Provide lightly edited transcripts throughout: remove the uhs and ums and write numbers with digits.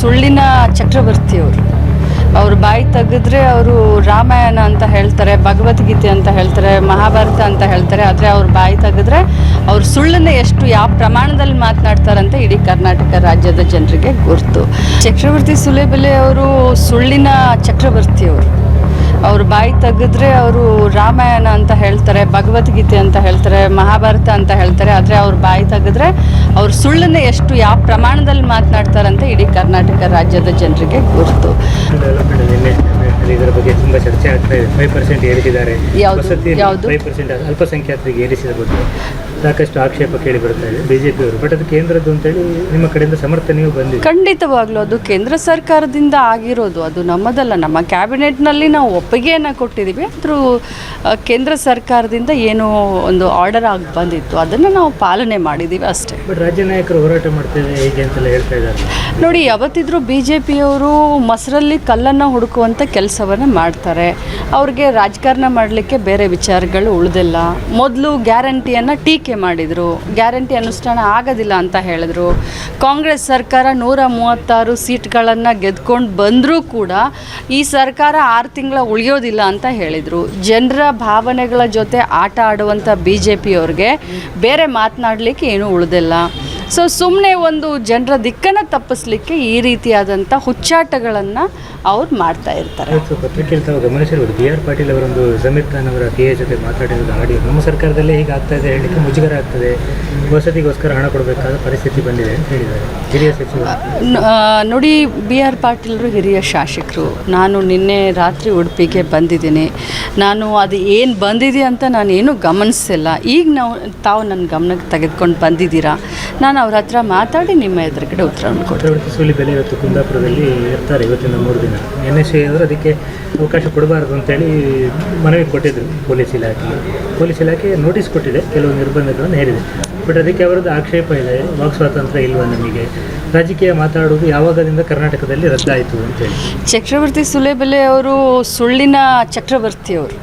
ಸುಳ್ಳಿನ ಚಕ್ರವರ್ತಿಯವರು. ಅವ್ರ ಬಾಯಿ ತೆಗೆದ್ರೆ ಅವರು ರಾಮಾಯಣ ಅಂತ ಹೇಳ್ತಾರೆ, ಭಗವದ್ಗೀತೆ ಅಂತ ಹೇಳ್ತಾರೆ, ಮಹಾಭಾರತ ಅಂತ ಹೇಳ್ತಾರೆ. ಆದರೆ ಅವ್ರ ಬಾಯಿ ತೆಗೆದ್ರೆ ಅವ್ರು ಸುಳ್ಳನ್ನು ಎಷ್ಟು ಯಾವ ಪ್ರಮಾಣದಲ್ಲಿ ಮಾತನಾಡ್ತಾರಂತ ಇಡೀ ಕರ್ನಾಟಕ ರಾಜ್ಯದ ಜನರಿಗೆ ಗುರ್ತು. ಚಕ್ರವರ್ತಿ ಸುಲೇಬೆಲೆ ಅವರು ಸುಳ್ಳಿನ ಚಕ್ರವರ್ತಿಯವರು. ಅವ್ರ ಬಾಯಿ ತೆಗೆದ್ರೆ ಅವರು ರಾಮಾಯಣ ಅಂತ ಹೇಳ್ತಾರೆ, ಭಗವದ್ಗೀತೆ ಅಂತ ಹೇಳ್ತಾರೆ, ಮಹಾಭಾರತ ಅಂತ ಹೇಳ್ತಾರೆ. ಆದರೆ ಅವ್ರ ಬಾಯಿ ತೆಗೆದ್ರೆ ಅವ್ರು ಸುಳ್ಳನ್ನು ಎಷ್ಟು ಯಾವ ಪ್ರಮಾಣದಲ್ಲಿ ಮಾತನಾಡ್ತಾರಂತ ಇಡೀ ಕರ್ನಾಟಕ ರಾಜ್ಯದ ಜನರಿಗೆ ಗುರ್ತು. ಇದರ ಬಗ್ಗೆ ತುಂಬ ಚರ್ಚೆ ಆಗ್ತಾ ಇದೆ. 5% ಏರಿಸಿದ್ದಾರೆ, ಯಾವುದು 5% ಅಲ್ಪಸಂಖ್ಯಾತರಿಗೆ ಏರಿಸಿದ ಬಗ್ಗೆ ಸಾಕಷ್ಟು ಆಕ್ಷೇಪ ಕೇಳಿ ಬರ್ತಾ ಇದೆ ಬಿಜೆಪಿಯವರು. ಬಟ್ ಅದು ಕೇಂದ್ರದ್ದು ಅಂತೇಳಿ ನಿಮ್ಮ ಕಡೆಯಿಂದ ಸಮರ್ಥನೆಯೂ ಬಂದಿದೆ. ಖಂಡಿತವಾಗ್ಲೂ ಅದು ಕೇಂದ್ರ ಸರ್ಕಾರದಿಂದ ಆಗಿರೋದು, ಅದು ನಮ್ಮದಲ್ಲ. ನಮ್ಮ ಕ್ಯಾಬಿನೆಟ್ನಲ್ಲಿ ನಾವು ಒಪ್ಪಿಗೆಯನ್ನು ಕೊಟ್ಟಿದ್ದೀವಿ. ಆದರೂ ಕೇಂದ್ರ ಸರ್ಕಾರದಿಂದ ಏನೋ ಒಂದು ಆರ್ಡರ್ ಆಗಿ ಬಂದಿತ್ತು, ಅದನ್ನು ನಾವು ಪಾಲನೆ ಮಾಡಿದ್ದೀವಿ ಅಷ್ಟೇ. ಬಟ್ ರಾಜ್ಯ ನಾಯಕರು ಹೋರಾಟ ಮಾಡ್ತೇವೆ ಹೇಗೆ ಅಂತೆಲ್ಲ ಹೇಳ್ತಾ ಇದ್ದಾರೆ. ನೋಡಿ, ಯಾವತ್ತಿದ್ರೂ ಬಿ ಜೆ ಪಿಯವರು ಮೊಸರಲ್ಲಿ ಕಲ್ಲನ್ನು ಹುಡುಕುವಂಥ ಕೆಲಸವನ್ನು ಮಾಡ್ತಾರೆ. ಅವ್ರಿಗೆ ರಾಜಕಾರಣ ಮಾಡಲಿಕ್ಕೆ ಬೇರೆ ವಿಚಾರಗಳು ಉಳಿದಿಲ್ಲ. ಮೊದಲು ಗ್ಯಾರಂಟಿಯನ್ನು ಟೀಕೆ ಮಾಡಿದರು, ಗ್ಯಾರಂಟಿ ಅನುಷ್ಠಾನ ಆಗೋದಿಲ್ಲ ಅಂತ ಹೇಳಿದ್ರು. ಕಾಂಗ್ರೆಸ್ ಸರ್ಕಾರ 136 ಸೀಟ್ಗಳನ್ನು ಗೆದ್ಕೊಂಡು ಬಂದರೂ ಕೂಡ ಈ ಸರ್ಕಾರ 6 ತಿಂಗಳ ಉಳಿಯೋದಿಲ್ಲ ಅಂತ ಹೇಳಿದರು. ಜನರ ಭಾವನೆಗಳ ಜೊತೆ ಆಟ ಆಡುವಂಥ ಬಿ ಜೆ ಪಿಯವ್ರಿಗೆ ಬೇರೆ ಮಾತನಾಡಲಿಕ್ಕೆ ಏನೂ ಉಳಿದಿಲ್ಲ. ಸೊ ಸುಮ್ಮನೆ ಒಂದು ಜನರ ದಿಕ್ಕನ್ನು ತಪ್ಪಿಸ್ಲಿಕ್ಕೆ ಈ ರೀತಿಯಾದಂಥ ಹುಚ್ಚಾಟಗಳನ್ನು ಅವ್ರು ಮಾಡ್ತಾ ಇರ್ತಾರೆ. ಪತ್ರಿಕೆಯಲ್ಲಿ ತಾವು ಗಮನಿಸಿರ್ಬೋದು, ಬಿ ಆರ್ ಪಾಟೀಲ್ ಅವರೊಂದು ಜಮೀರ್ ಖಾನ್ ಅವರ ಪಿ ಎ ಜೊತೆ ಮಾತಾಡಿರೋದು ಆಡಿಯೋ ನಮ್ಮ ಸರ್ಕಾರದಲ್ಲೇ ಹೀಗೆ ಆಗ್ತಾ ಇದೆ ಹೇಳಲಿಕ್ಕೆ ಮುಜುಗರ ಆಗ್ತದೆ, ವಸತಿಗೋಸ್ಕರ ಹಣ ಕೊಡಬೇಕಾದ ಪರಿಸ್ಥಿತಿ ಬಂದಿದೆ ಅಂತ ಹೇಳಿದ್ದಾರೆ ಹಿರಿಯ ಸಚಿವರು. ನೋಡಿ, ಬಿ ಆರ್ ಪಾಟೀಲರು ಹಿರಿಯ ಶಾಸಕರು. ನಾನು ನಿನ್ನೆ ರಾತ್ರಿ ಉಡುಪಿಗೆ ಬಂದಿದ್ದೀನಿ. ನಾನು ಅದು ಏನು ಬಂದಿದೆ ಅಂತ ನಾನೇನು ಗಮನಿಸಿಲ್ಲ. ಈಗ ತಾವು ನನ್ನ ಗಮನಕ್ಕೆ ತೆಗೆದುಕೊಂಡು ಬಂದಿದ್ದೀರಾ. ನಾನು ಅವ್ರ ಹತ್ರ ಮಾತಾಡಿ ನಿಮ್ಮ ಎದುರುಗಡೆ ಉತ್ತರವನ್ನು ಕೊಡ್ತೀನಿ. ಚಕ್ರವರ್ತಿ ಸುಲಿಬೆಲೆ ಇವತ್ತು ಕುಂದಾಪುರದಲ್ಲಿ ಇರ್ತಾರೆ, ಇವತ್ತಿನ 3 ದಿನ. NSA ಅವರು ಅದಕ್ಕೆ ಅವಕಾಶ ಕೊಡಬಾರದು ಅಂತೇಳಿ ಮನವಿ ಕೊಟ್ಟಿದ್ದರು ಪೊಲೀಸ್ ಇಲಾಖೆ ನೋಟಿಸ್ ಕೊಟ್ಟಿದೆ, ಕೆಲವು ನಿರ್ಬಂಧಗಳನ್ನು ಹೇರಿದೆ. ಬಟ್ ಅದಕ್ಕೆ ಅವರದ್ದು ಆಕ್ಷೇಪ ಇದೆ, ವಾಕ್ ಸ್ವಾತಂತ್ರ್ಯ ಇಲ್ವಾ ನಮಗೆ, ರಾಜಕೀಯ ಮಾತಾಡೋದು ಯಾವಾಗದಿಂದ ಕರ್ನಾಟಕದಲ್ಲಿ ರದ್ದಾಯಿತು ಅಂತೇಳಿ. ಚಕ್ರವರ್ತಿ ಸುಲೇಬೆಲೆ ಅವರು ಸುಳ್ಳಿನ ಚಕ್ರವರ್ತಿಯವರು.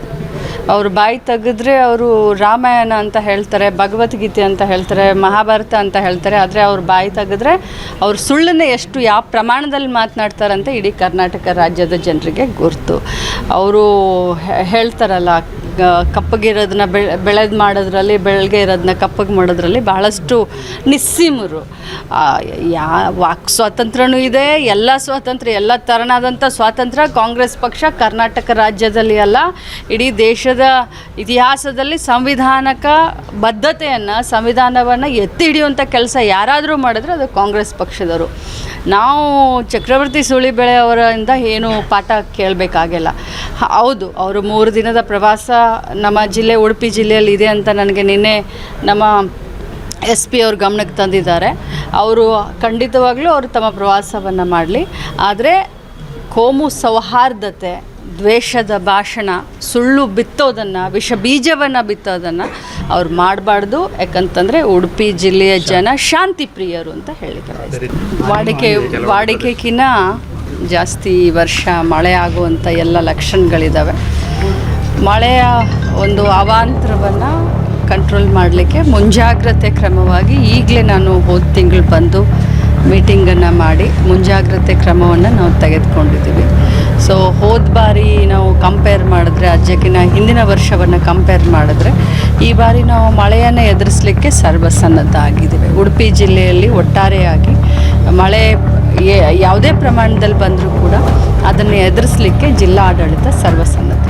ಅವ್ರ ಬಾಯಿ ತೆಗೆದ್ರೆ ಅವರು ರಾಮಾಯಣ ಅಂತ ಹೇಳ್ತಾರೆ, ಭಗವದ್ಗೀತೆ ಅಂತ ಹೇಳ್ತಾರೆ, ಮಹಾಭಾರತ ಅಂತ ಹೇಳ್ತಾರೆ. ಆದರೆ ಅವ್ರ ಬಾಯಿ ತೆಗೆದ್ರೆ ಅವ್ರು ಸುಳ್ಳನ್ನು ಎಷ್ಟು ಯಾವ ಪ್ರಮಾಣದಲ್ಲಿ ಮಾತನಾಡ್ತಾರಂತ ಇಡೀ ಕರ್ನಾಟಕ ರಾಜ್ಯದ ಜನರಿಗೆ ಗುರ್ತು. ಅವರು ಹೇಳ್ತಾರಲ್ಲ, ಕಪ್ಪಗಿರೋದನ್ನ ಬೆಳೆದು ಮಾಡೋದ್ರಲ್ಲಿ, ಬೆಳಗ್ಗೆ ಇರೋದನ್ನ ಕಪ್ಪಗೆ ಮಾಡೋದ್ರಲ್ಲಿ ಭಾಳಷ್ಟು ನಿಸ್ಸೀಮರು. ವಾಕ್ ಸ್ವಾತಂತ್ರ್ಯನೂ ಇದೆ, ಎಲ್ಲ ಸ್ವಾತಂತ್ರ್ಯ, ಎಲ್ಲ ಥರನಾದಂಥ ಸ್ವಾತಂತ್ರ್ಯ ಕಾಂಗ್ರೆಸ್ ಪಕ್ಷ ಕರ್ನಾಟಕ ರಾಜ್ಯದಲ್ಲಿ ಅಲ್ಲ, ಇಡೀ ದೇಶದ ಇತಿಹಾಸದಲ್ಲಿ ಸಂವಿಧಾನಕ ಬದ್ಧತೆಯನ್ನು, ಸಂವಿಧಾನವನ್ನು ಎತ್ತಿ ಹಿಡಿಯುವಂಥ ಕೆಲಸ ಯಾರಾದರೂ ಮಾಡಿದ್ರೆ ಅದು ಕಾಂಗ್ರೆಸ್ ಪಕ್ಷದವರು. ನಾವು ಚಕ್ರವರ್ತಿ ಸುಲಿಬೆಲೆ ಅವರಿಂದ ಏನು ಪಾಠ ಕೇಳಬೇಕಾಗಿಲ್ಲ. ಹೌದು, ಅವರು 3 ದಿನದ ಪ್ರವಾಸ ನಮ್ಮ ಜಿಲ್ಲೆ ಉಡುಪಿ ಜಿಲ್ಲೆಯಲ್ಲಿ ಇದೆ ಅಂತ ನನಗೆ ನಿನ್ನೆ ನಮ್ಮ SP ಅವ್ರ ಗಮನಕ್ಕೆ ತಂದಿದ್ದಾರೆ. ಅವರು ಖಂಡಿತವಾಗ್ಲೂ ಅವರು ತಮ್ಮ ಪ್ರವಾಸವನ್ನು ಮಾಡಲಿ. ಆದರೆ ಕೋಮು ಸೌಹಾರ್ದತೆ, ದ್ವೇಷದ ಭಾಷಣ, ಸುಳ್ಳು ಬಿತ್ತೋದನ್ನು, ವಿಷ ಬೀಜವನ್ನು ಬಿತ್ತೋದನ್ನು ಅವ್ರು ಮಾಡಬಾರ್ದು. ಯಾಕಂತಂದರೆ ಉಡುಪಿ ಜಿಲ್ಲೆಯ ಜನ ಶಾಂತಿ ಪ್ರಿಯರು ಅಂತ ಹೇಳಿದ್ದಾರೆ. ವಾಡಿಕೆಗಿನ್ನ ಜಾಸ್ತಿ ವರ್ಷ ಮಳೆ ಆಗುವಂಥ ಎಲ್ಲ ಲಕ್ಷಣಗಳಿದ್ದಾವೆ. ಮಳೆಯ ಒಂದು ಅವಾಂತರವನ್ನು ಕಂಟ್ರೋಲ್ ಮಾಡಲಿಕ್ಕೆ ಮುಂಜಾಗ್ರತೆ ಕ್ರಮವಾಗಿ ಈಗಲೇ ನಾನು ಹೋದ ತಿಂಗಳು ಬಂದು ಮೀಟಿಂಗನ್ನು ಮಾಡಿ ಮುಂಜಾಗ್ರತೆ ಕ್ರಮವನ್ನು ನಾವು ತೆಗೆದುಕೊಂಡಿದ್ದೀವಿ. ಸೊ ಹೋದ ಬಾರಿ ನಾವು ಕಂಪೇರ್ ಮಾಡಿದ್ರೆ, ಅಜ್ಜಕ್ಕಿನ ಹಿಂದಿನ ವರ್ಷವನ್ನು ಕಂಪೇರ್ ಮಾಡಿದ್ರೆ ಈ ಬಾರಿ ನಾವು ಮಳೆಯನ್ನು ಎದುರಿಸಲಿಕ್ಕೆ ಸರ್ವಸನ್ನದ್ಧ ಆಗಿದ್ದೀವಿ. ಉಡುಪಿ ಜಿಲ್ಲೆಯಲ್ಲಿ ಒಟ್ಟಾರೆಯಾಗಿ ಮಳೆ ಯಾವುದೇ ಪ್ರಮಾಣದಲ್ಲಿ ಬಂದರೂ ಕೂಡ ಅದನ್ನು ಎದುರಿಸಲಿಕ್ಕೆ ಜಿಲ್ಲಾ ಆಡಳಿತ ಸರ್ವಸನ್ನದ್ಧ.